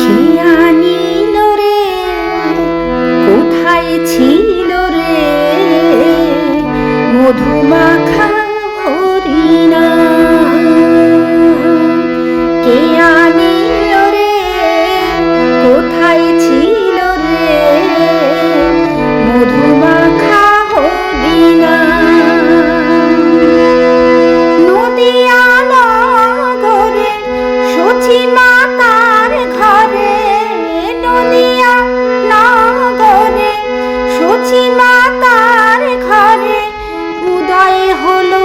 খেয়া নিল রে, কোথায় ছিল রে মধুমাখা হরিণা? খেয়া নিল রে, কোথায় ছিল রে মধুমাখা হরিণা? নদিয়া নগরে সচি মাতার ঘরে, নদিয়া নগরে সচি মাতার ঘরে উদয় হলো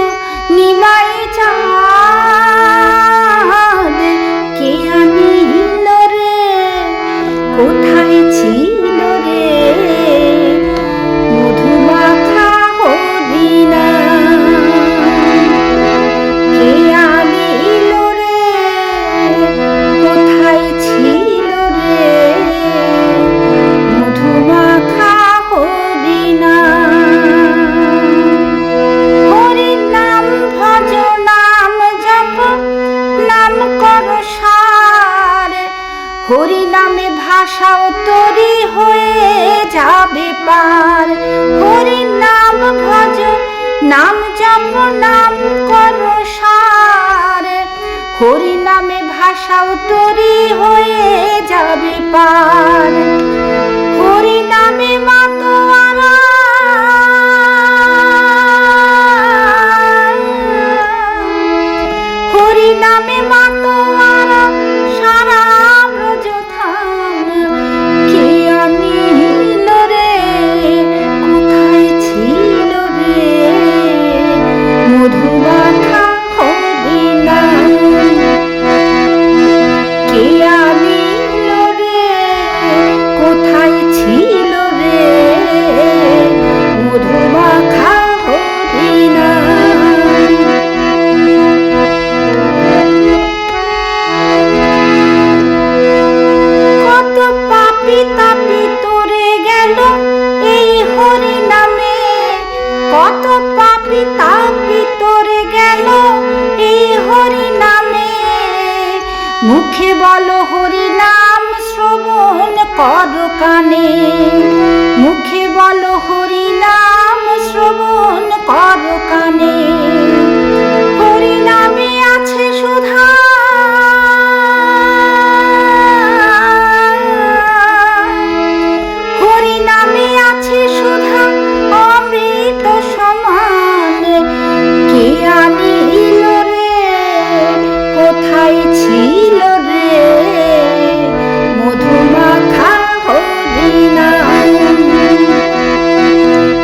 নিমাই চাঁদ। কে আনিল রে, কোথায় ছিল রে মধুমাখা হরিণা? কে আনিল রে, কোথায় ছিল রে মধুমাখা হরিণা? হরির নাম ভজ, নাম জপ, নাম কর সার। হরি নামে ভাষাও তরি হয়ে যাবে পার। হরির নাম ভজ, নাম জপ, নাম কর সার। হরি নামে ভাষাও তরি হয়ে যাবে পার। হরি নামে মাতোয়ারা, হরি নামে মাতোয়ারা সারা ব্রজ ধাম। কে আনিল রে, কোথায় ছিল রে মধুমাখা হরিণা? কে আনিল রে, কোথায় ছিল রে মধুমাখা হরিণা? কত পাপী তাপী তরে গেল এই হরি নামে, কত পাপী তাপী তরে গেল এই হরি নামে। মুখে বলো হরি নাম শ্রবণ কর কানে, মুখে বলো হরি নাম শ্রবণ কর কানে। হরি নামে আছে সুধা, হরি নামে আছে সুধা অমৃত সমান। কে আনিল রে, কোথায় ছিল রে মধুমাখা হরিণা?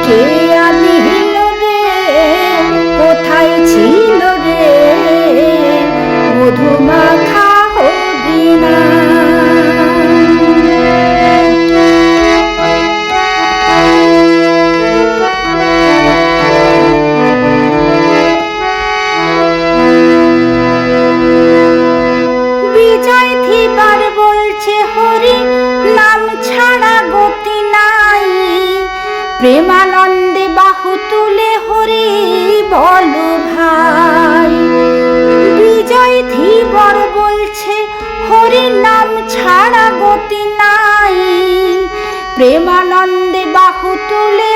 কে আনিল রে, কোথায় ছিল রে মধুমাখা হরিণা? বিজয় থিবার বলছে হরি নাম ছাড়া গতি নাই। প্রেমানন্দে বাহু তুলে হরি বলো ভাই। বিজয় থিবার বলছে হরি নাম ছাড়া গতি নাই। প্রেমানন্দে বাহু তুলে